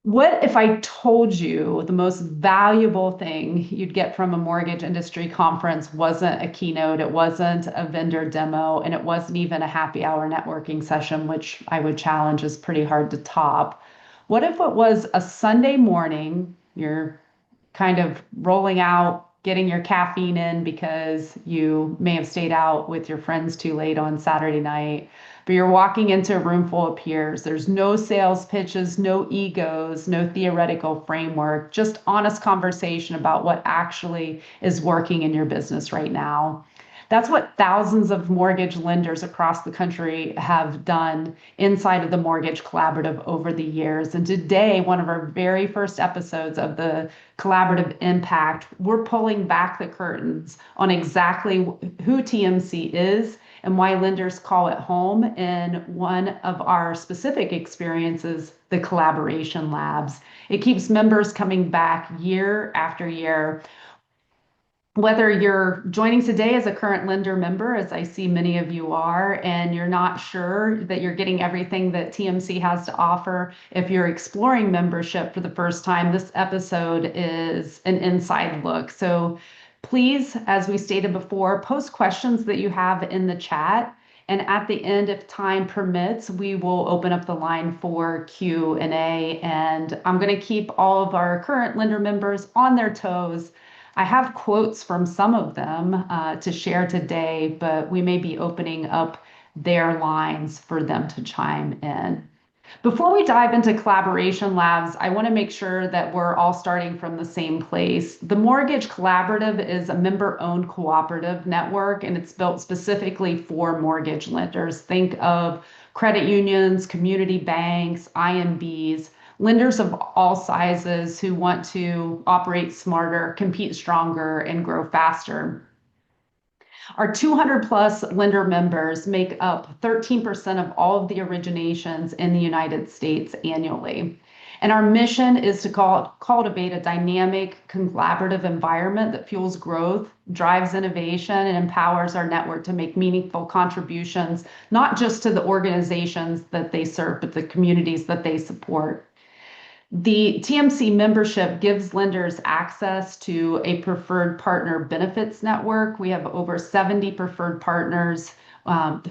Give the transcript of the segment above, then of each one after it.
What if I told you the most valuable thing you'd get from a mortgage industry conference wasn't a keynote, it wasn't a vendor demo, and it wasn't even a happy hour networking session, which I would challenge is pretty hard to top? What if it was a Sunday morning, you're kind of rolling out, getting your caffeine in because you may have stayed out with your friends too late on Saturday night. But you're walking into a room full of peers. There's no sales pitches, no egos, no theoretical framework, just honest conversation about what actually is working in your business right now. That's what thousands of mortgage lenders across the country have done inside of the Mortgage Collaborative over the years. And today, one of our very first episodes of the Collaborative Impact, we're pulling back the curtains on exactly who TMC is and why lenders call it home. In one of our specific experiences, the Collaboration Labs. It keeps members coming back year after year, whether you're joining today as a current lender member, as I see many of you are, and you're not sure that you're getting everything that TMC has to offer, if you're exploring membership for the first time, this episode is an inside look. So please, as we stated before, post questions that you have in the chat. And at the end, if time permits, we will open up the line for Q&A. And I'm going to keep all of our current lender members on their toes. I have quotes from some of them to share today, but we may be opening up their lines for them to chime in. Before we dive into Collaboration Labs, I want to make sure that we're all starting from the same place. The Mortgage Collaborative is a member-owned cooperative network, and it's built specifically for mortgage lenders. Think of credit unions, community banks, IMBs, lenders of all sizes who want to operate smarter, compete stronger, and grow faster. Our 200 plus lender members make up 13% of all of the originations in the United States annually. And our mission is to cultivate a dynamic, collaborative environment that fuels growth, drives innovation, and empowers our network to make meaningful contributions, not just to the organizations that they serve, but the communities that they support. The TMC membership gives lenders access to a preferred partner benefits network. We have over 70 preferred partners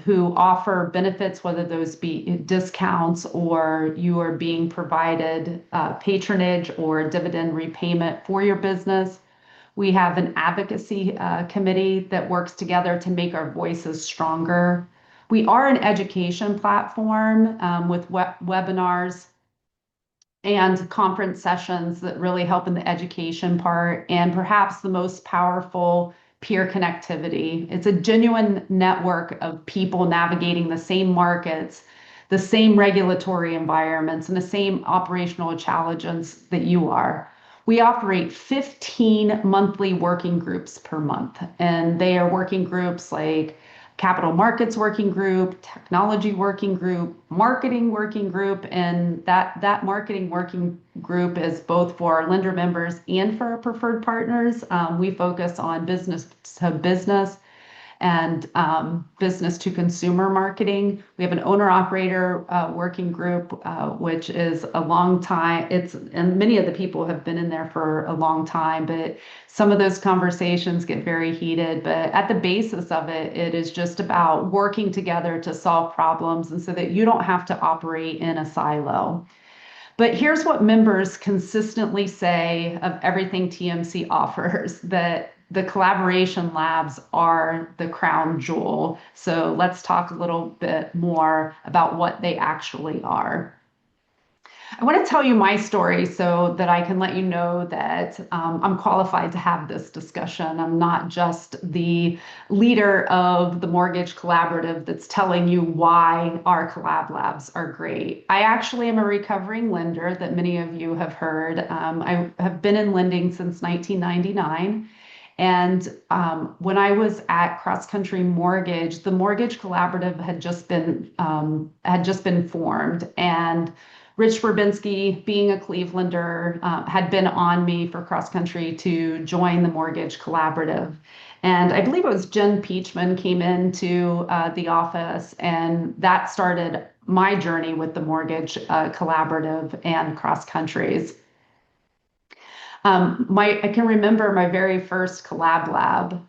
who offer benefits, whether those be discounts or you are being provided patronage or dividend repayment for your business. We have an advocacy committee that works together to make our voices stronger. We are an education platform with webinars and conference sessions that really help in the education part, and perhaps the most powerful, peer connectivity. It's a genuine network of people navigating the same markets, the same regulatory environments, and the same operational challenges that you are. We operate 15 monthly working groups per month, and they are working groups like capital markets working group, technology working group, marketing working group, and that marketing working group is both for our lender members and for our preferred partners. We focus on business to business and business to consumer marketing. We have an owner operator working group, which is a long time. And many of the people have been in there for a long time, but some of those conversations get very heated. But at the basis of it, it is just about working together to solve problems and so that you don't have to operate in a silo. But here's what members consistently say of everything TMC offers, that the Collaboration Labs are the crown jewel. So let's talk a little bit more about what they actually are. I want to tell you my story so that I can let you know that I'm qualified to have this discussion. I'm not just the leader of the Mortgage Collaborative that's telling you why our Collab Labs are great. I actually am a recovering lender that many of you have heard. I have been in lending since 1999. And when I was at Cross Country Mortgage, the Mortgage Collaborative had just been formed, and Rich Verbinski, being a Clevelander, had been on me for Cross Country to join the Mortgage Collaborative. And I believe it was Jen Peachman came into the office, and that started my journey with the mortgage collaborative and cross countries. I can remember my very first collab lab,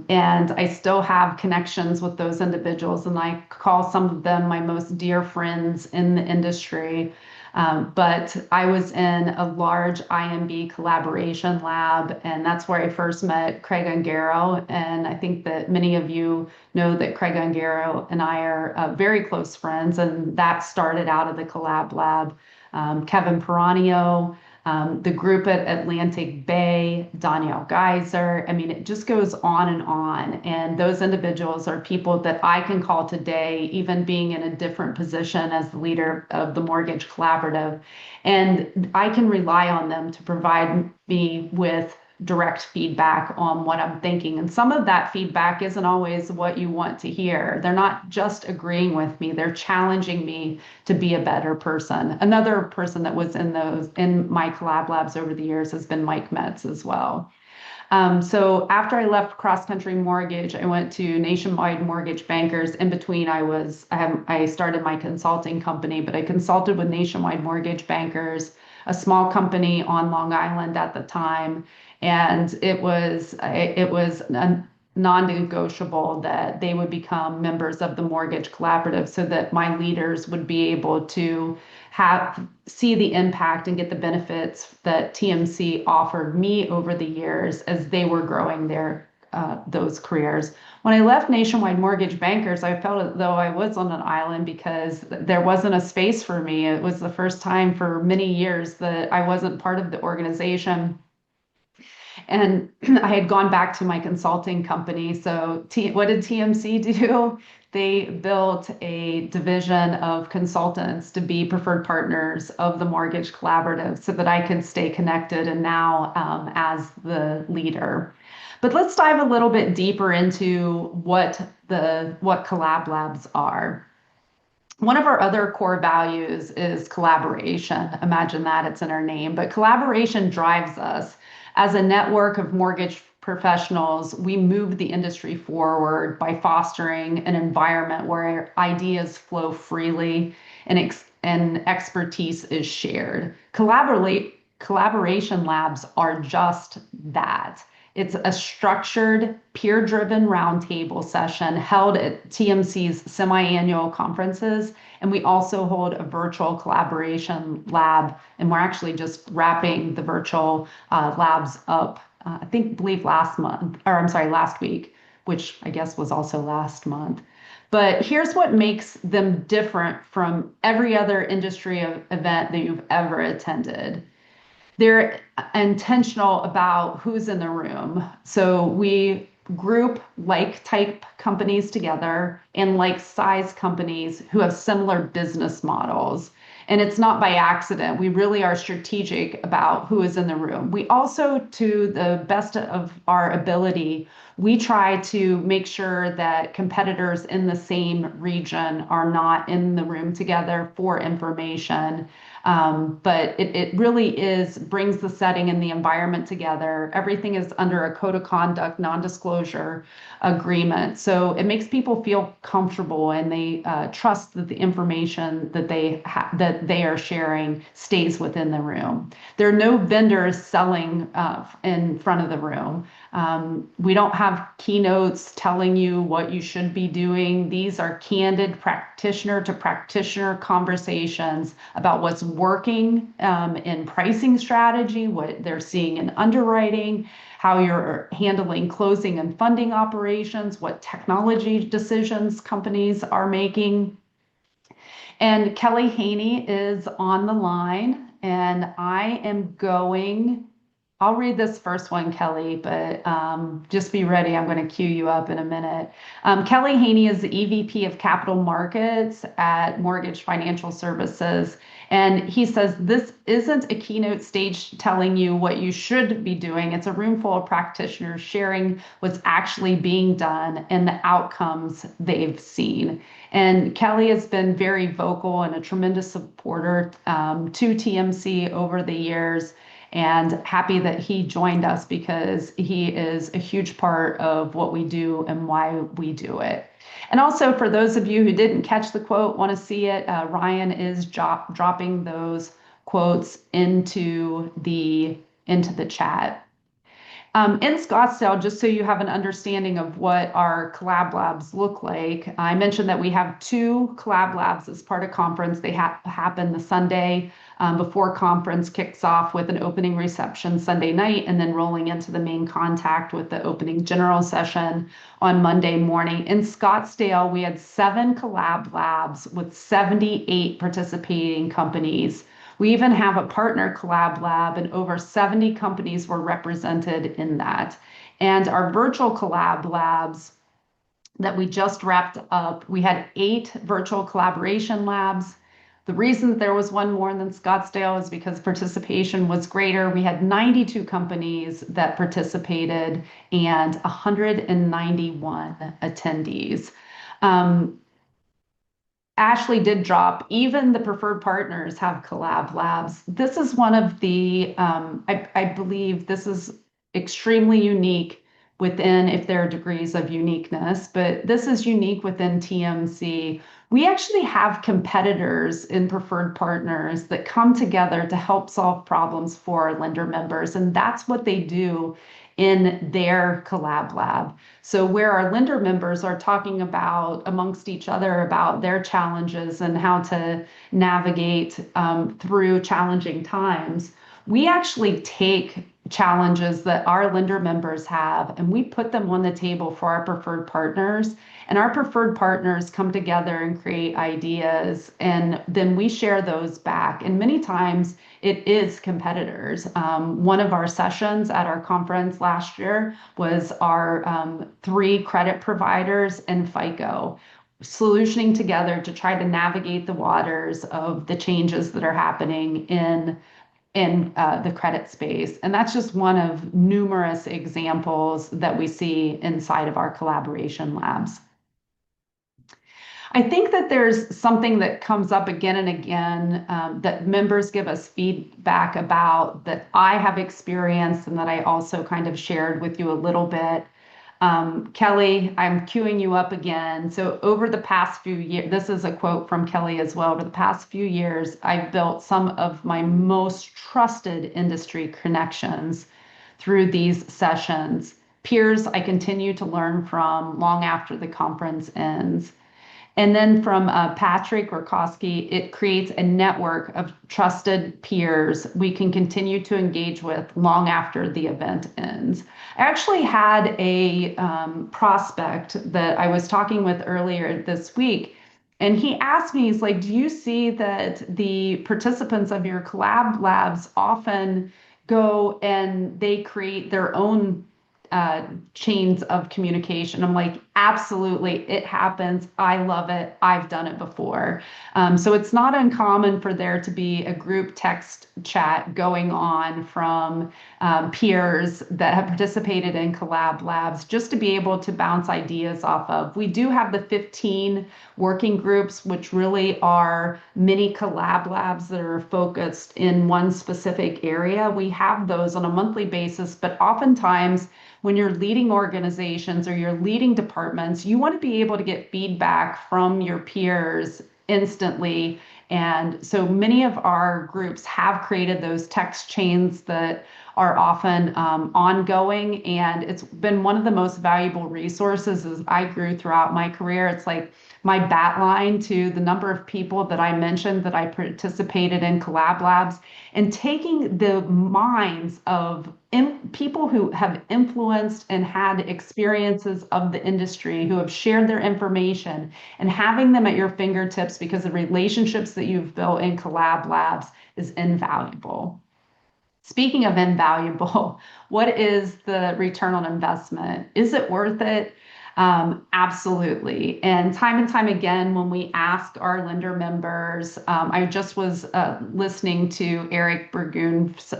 and I still have connections with those individuals, and I call some of them my most dear friends in the industry. But I was in a large IMB collaboration lab, and that's where I first met Craig Ungaro. And I think that many of you know that Craig Ungaro and I are very close friends, and that started out of the collab lab. Kevin Peranio, the group at Atlantic Bay, Danielle Geyser. I mean, it just goes on and on. And those individuals are people that I can call today, even being in a different position as the leader of the Mortgage Collaborative. And I can rely on them to provide me with direct feedback on what I'm thinking. And some of that feedback isn't always what you want to hear. They're not just agreeing with me, they're challenging me to be a better person. Another person that was in my collab labs over the years has been Mike Metz as well. So after I left Cross Country Mortgage, I went to Nationwide Mortgage Bankers. In between, I started my consulting company, but I consulted with Nationwide Mortgage Bankers, a small company on Long Island at the time, and it was a non-negotiable that they would become members of the Mortgage Collaborative, so that my leaders would be able to see the impact and get the benefits that TMC offered me over the years as they were growing those careers. When I left Nationwide Mortgage Bankers, I felt as though I was on an island because there wasn't a space for me. It was the first time for many years that I wasn't part of the organization. And I had gone back to my consulting company. So what did TMC do? They built a division of consultants to be preferred partners of the Mortgage Collaborative so that I could stay connected and now as the leader. But let's dive a little bit deeper into what Collab Labs are. One of our other core values is collaboration. Imagine that, it's in our name, but collaboration drives us. As a network of mortgage professionals, we move the industry forward by fostering an environment where ideas flow freely and expertise is shared. Collaboration labs are just that. It's a structured, peer-driven roundtable session held at TMC's semi-annual conferences. And we also hold a virtual collaboration lab. And we're actually just wrapping the virtual labs up, believe last week, which I guess was also last month. But here's what makes them different from every other industry event that you've ever attended. They're intentional about who's in the room. So we group like type companies together and like size companies who have similar business models. And it's not by accident. We really are strategic about who is in the room. We also, to the best of our ability, we try to make sure that competitors in the same region are not in the room together for information. But it really brings the setting and the environment together. Everything is under a code of conduct, non-disclosure agreement. So it makes people feel comfortable and they trust that the information that they are sharing stays within the room. There are no vendors selling in front of the room. We don't have keynotes telling you what you should be doing. These are candid practitioner to practitioner conversations about what's working in pricing strategy, what they're seeing in underwriting, how you're handling closing and funding operations, what technology decisions companies are making. And Kelly Haney is on the line, and I'll read this first one, Kelly, but just be ready. I'm going to cue you up in a minute. Kelly Haney is the EVP of Capital Markets at Mortgage Financial Services. And he says, this isn't a keynote stage telling you what you should be doing. It's a room full of practitioners sharing what's actually being done and the outcomes they've seen. And Kelly has been very vocal and a tremendous supporter to TMC over the years. and happy that he joined us because he is a huge part of what we do and why we do it. And also, for those of you who didn't catch the quote, want to see it, Ryan is dropping those quotes into the chat. In Scottsdale, just so you have an understanding of what our collab labs look like, I mentioned that we have two collab labs as part of conference. They happen the Sunday before conference kicks off with an opening reception Sunday night, and then rolling into the main contact with the opening general session on Monday morning. In Scottsdale, we had 7 collab labs with 78 participating companies. We even have a partner collab lab, and over 70 companies were represented in that. And our virtual collab labs that we just wrapped up, we had 8 virtual collaboration labs. The reason that there was one more than Scottsdale is because participation was greater. We had 92 companies that participated and 191 attendees. Ashley did drop, even the preferred partners have collab labs. This is one of the, I believe this is extremely unique within, if there are degrees of uniqueness, but this is unique within TMC. We actually have competitors in preferred partners that come together to help solve problems for our lender members, and that's what they do in their collab lab. So where our lender members are talking about amongst each other about their challenges and how to navigate through challenging times, we actually take challenges that our lender members have and we put them on the table for our preferred partners. And our preferred partners come together and create ideas, and then we share those back. And many times it is competitors. One of our sessions at our conference last year was our 3 credit providers and FICO solutioning together to try to navigate the waters of the changes that are happening in the credit space. And that's just one of numerous examples that we see inside of our collaboration labs. I think that there's something that comes up again and again that members give us feedback about that I have experienced and that I also kind of shared with you a little bit. Kelly, I'm queuing you up again. So over the past few years, this is a quote from Kelly as well. Over the past few years, I've built some of my most trusted industry connections through these sessions. Peers I continue to learn from long after the conference ends. And then from Patrick Gorkowski, it creates a network of trusted peers we can continue to engage with long after the event ends. I actually had a prospect that I was talking with earlier this week, and he asked me, he's like, do you see that the participants of your collab labs often go and they create their own chains of communication? I'm like, absolutely, it happens. I love it. I've done it before. So it's not uncommon for there to be a group text chat going on from peers that have participated in collab labs just to be able to bounce ideas off of. We do have the 15 working groups, which really are mini collab labs that are focused in one specific area. We have those on a monthly basis, but oftentimes when you're leading organizations or you're leading departments, you want to be able to get feedback from your peers instantly. And so many of our groups have created those text chains that are often ongoing. And it's been one of the most valuable resources as I grew throughout my career. It's like my bat line to the number of people that I mentioned that I participated in collab labs, and taking the minds of people who have influenced and had experiences of the industry, who have shared their information, and having them at your fingertips because the relationships that you've built in collab labs is invaluable. Speaking of invaluable, what is the return on investment? Is it worth it? Absolutely. And time again, when we ask our lender members, I just was listening to Eric Burgoon's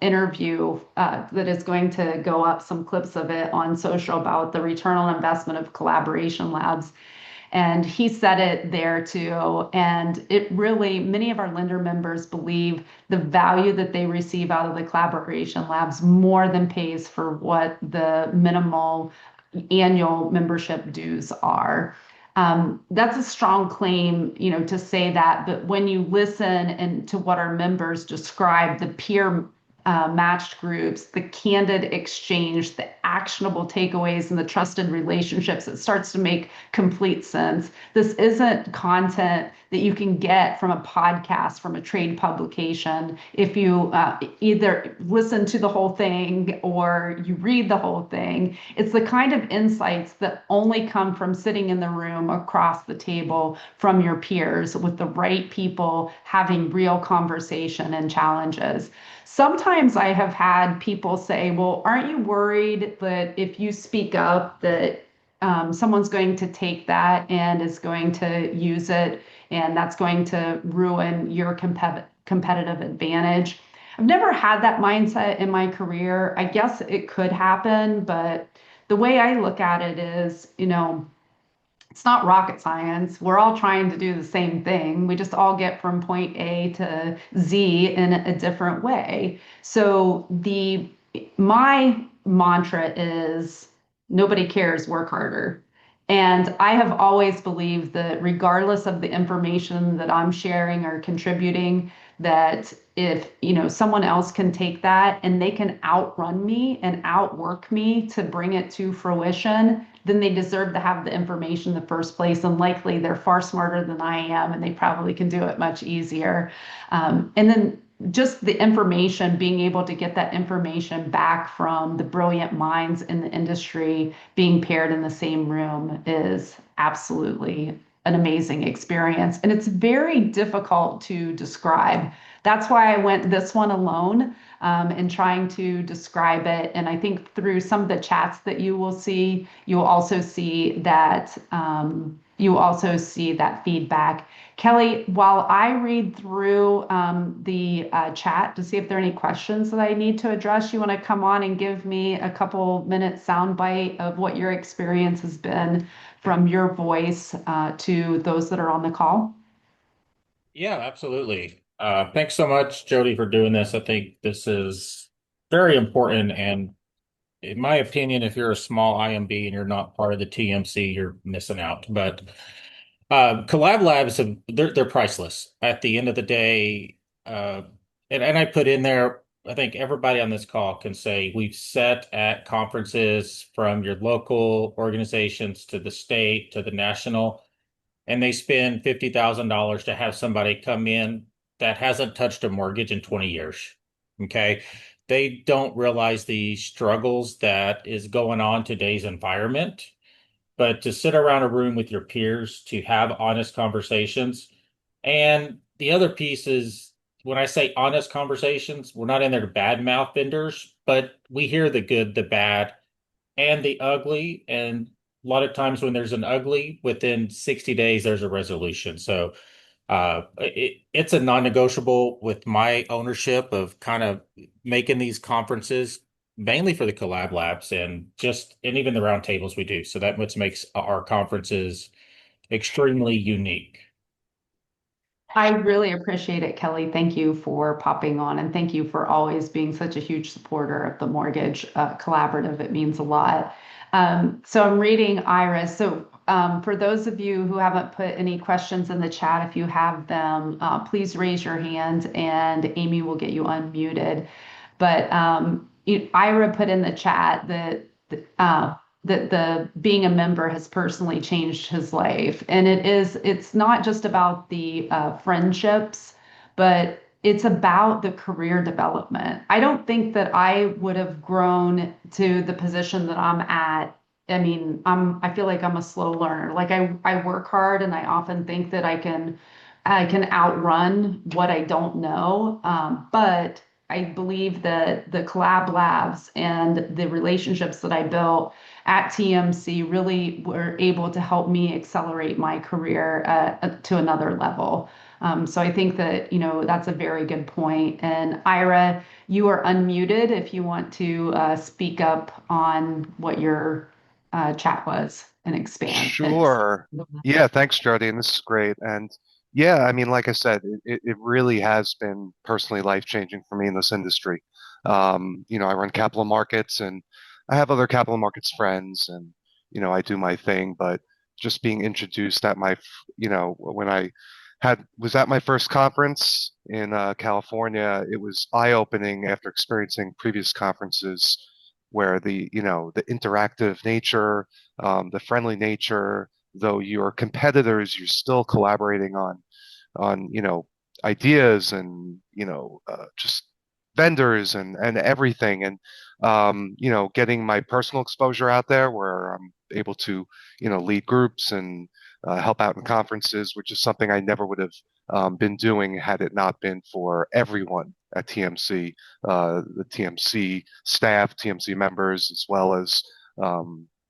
interview that is going to go up, some clips of it on social, about the return on investment of collaboration labs. And he said it there too. And it really, many of our lender members believe the value that they receive out of the collaboration labs more than pays for what the minimal annual membership dues are. That's a strong claim, to say that. But when you listen and to what our members describe, the peer matched groups, the candid exchange, the actionable takeaways, and the trusted relationships, it starts to make complete sense. This isn't content that you can get from a podcast, from a trade publication. If you either listen to the whole thing or you read the whole thing, it's the kind of insights that only come from sitting in the room across the table from your peers with the right people having real conversation and challenges. Sometimes I have had people say, well, aren't you worried that if you speak up that someone's going to take that and is going to use it and that's going to ruin your competitive advantage? I've never had that mindset in my career. I guess it could happen, but the way I look at it is, it's not rocket science. We're all trying to do the same thing. We just all get from point A to Z in a different way. So the my mantra is nobody cares, work harder. And I have always believed that regardless of the information that I'm sharing or contributing, that if someone else can take that and they can outrun me and outwork me to bring it to fruition, then they deserve to have the information in the first place. And likely they're far smarter than I am, and they probably can do it much easier. And then just the information, being able to get that information back from the brilliant minds in the industry being paired in the same room is absolutely an amazing experience. And it's very difficult to describe. That's why I went this one alone in trying to describe it. And I think through some of the chats that you will see, you also see that feedback. Kelly, while I read through the chat to see if there are any questions that I need to address, you want to come on and give me a couple minutes soundbite of what your experience has been from your voice to those that are on the call? Yeah, absolutely. Thanks so much, Jody, for doing this. I think this is very important. And in my opinion, if you're a small IMB and you're not part of the TMC, you're missing out. But Collab Labs, they're priceless. At the end of the day, and I put in there, I think everybody on this call can say we've sat at conferences from your local organizations to the state to the national, and they spend $50,000 to have somebody come in that hasn't touched a mortgage in 20 years. Okay. They don't realize the struggles that is going on today's environment, but to sit around a room with your peers, to have honest conversations. And the other piece is when I say honest conversations, we're not in there to badmouth vendors, but we hear the good, the bad, and the ugly. And a lot of times when there's an ugly, within 60 days, there's a resolution. So it's a non-negotiable with my ownership of kind of making these conferences mainly for the collab labs and even the round tables we do. So that what makes our conferences extremely unique. I really appreciate it, Kelly. Thank you for popping on, and thank you for always being such a huge supporter of the Mortgage Collaborative. It means a lot. So I'm reading Iris. So for those of you who haven't put any questions in the chat, if you have them, please raise your hand and Amy will get you unmuted. But Ira put in the chat that the being a member has personally changed his life, and it's not just about the friendships, but it's about the career development. I don't think that I would have grown to the position that I'm at. I mean, I feel like I'm a slow learner. Like I work hard and I often think that I can outrun what I don't know. But I believe that the collab labs and the relationships that I built at TMC really were able to help me accelerate my career to another level. So I think that, that's a very good point. And Ira, you are unmuted if you want to speak up on what you're chat was and expand. Sure. Yeah, thanks, Jody. And this is great. And yeah, I mean, like I said, it really has been personally life-changing for me in this industry. I run capital markets and I have other capital markets friends and, I do my thing, but just being introduced at when I was at my first conference in California, it was eye-opening after experiencing previous conferences where the interactive nature, the friendly nature, though you're competitors, you're still collaborating on ideas and just vendors and everything and getting my personal exposure out there where I'm able to lead groups and help out in conferences, which is something I never would have been doing had it not been for everyone at TMC, the TMC staff, TMC members, as well as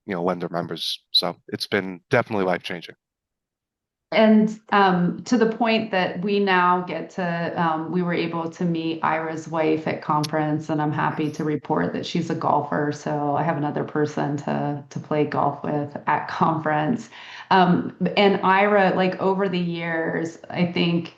lender members. So it's been definitely life changing. And to the point that we now get to, we were able to meet Ira's wife at conference, and I'm happy to report that she's a golfer. So I have another person to play golf with at conference. And Ira, like over the years, I think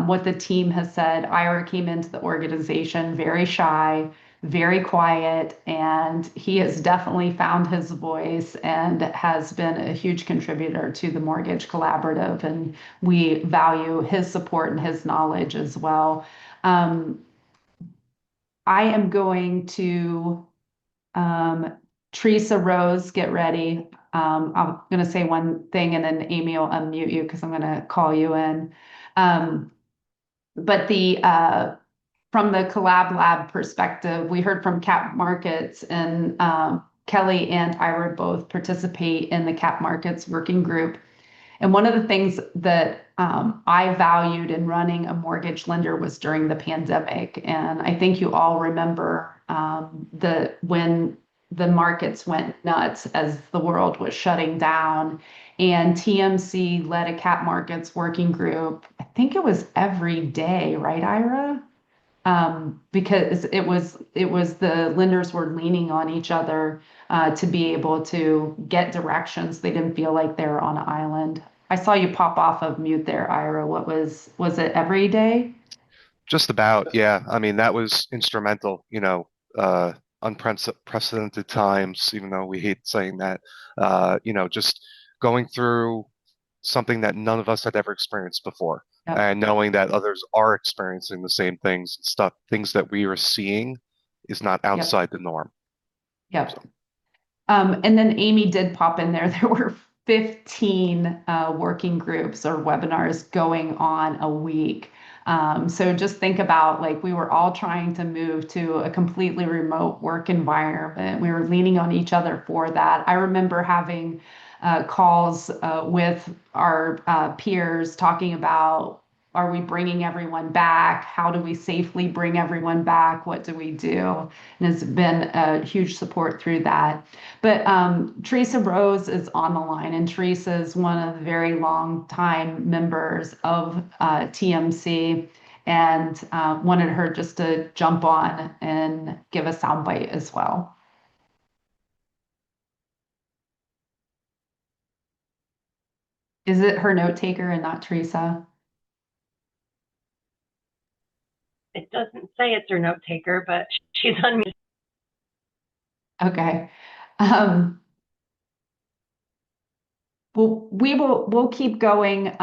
what the team has said, Ira came into the organization very shy, very quiet, and he has definitely found his voice and has been a huge contributor to the Mortgage Collaborative. And we value his support and his knowledge as well. Um, I am going to, Teresa Rose, get ready. I'm going to say one thing and then Amy will unmute you because I'm going to call you in. Um, but from the Collab Lab perspective, we heard from Cap Markets and Kelly and Ira both participate in the Cap Markets working group. And one of the things that I valued in running a mortgage lender was during the pandemic. And I think you all remember when the markets went nuts as the world was shutting down. And TMC led a Cap Markets working group. I think it was every day, right, Ira? Because it was the lenders were leaning on each other to be able to get directions. They didn't feel like they were on an island. I saw you pop off of mute there, Ira. Was it every day? Just about, yeah. I mean, that was instrumental, unprecedented times, even though we hate saying that, just going through something that none of us had ever experienced before Yep. and knowing that others are experiencing the same things, things that we are seeing is not Yep. outside the norm. Yep. So, And then Amy did pop in there. There were 15 working groups or webinars going on a week. So just think about like we were all trying to move to a completely remote work environment. We were leaning on each other for that. I remember having calls with our peers talking about, are we bringing everyone back? How do we safely bring everyone back? What do we do? And it's been a huge support through that. But Teresa Rose is on the line, and Teresa is one of the very long time members of TMC, and wanted her just to jump on and give a soundbite as well. Is it her note taker and not Teresa? It doesn't say it's her note taker, but she's unmuted. Okay. Um, Well, we'll keep going.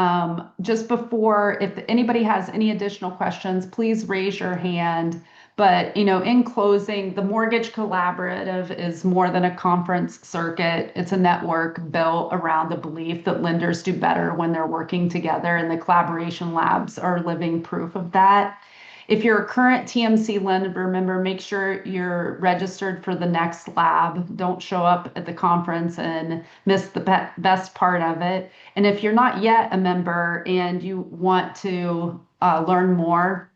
Just before, if anybody has any additional questions, please raise your hand. But in closing, the Mortgage Collaborative is more than a conference circuit. It's a network built around the belief that lenders do better when they're working together, and the collaboration labs are living proof of that. If you're a current TMC lender member, make sure you're registered for the next lab. Don't show up at the conference and miss the best part of it. And if you're not yet a member and you want to learn more,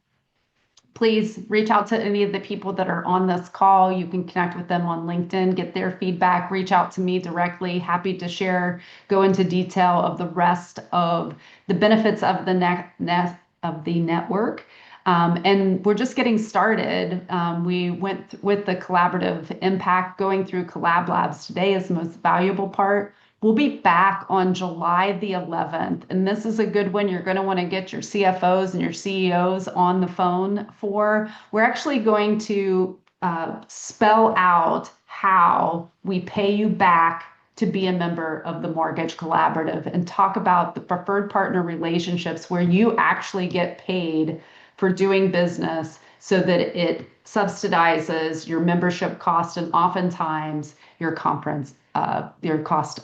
please reach out to any of the people that are on this call. You can connect with them on LinkedIn, get their feedback, reach out to me directly. Happy to share, go into detail of the rest of the benefits of the network. And we're just getting started. We went with the collaborative impact. Going through Collab Labs today is the most valuable part. We'll be back on July the 11th, and this is a good one you're going to want to get your CFOs and your CEOs on the phone for. We're actually going to spell out how we pay you back to be a member of the Mortgage Collaborative and talk about the preferred partner relationships where you actually get paid for doing business so that it subsidizes your membership cost and oftentimes your cost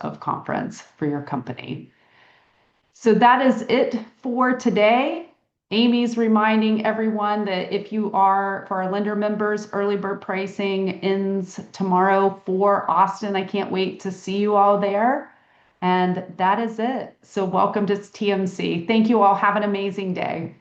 of conference for your company. So that is it for today. Amy's reminding everyone that if you are, for our lender members, early bird pricing ends tomorrow for Austin. I can't wait to see you all there. And that is it. So welcome to TMC. Thank you all. Have an amazing day.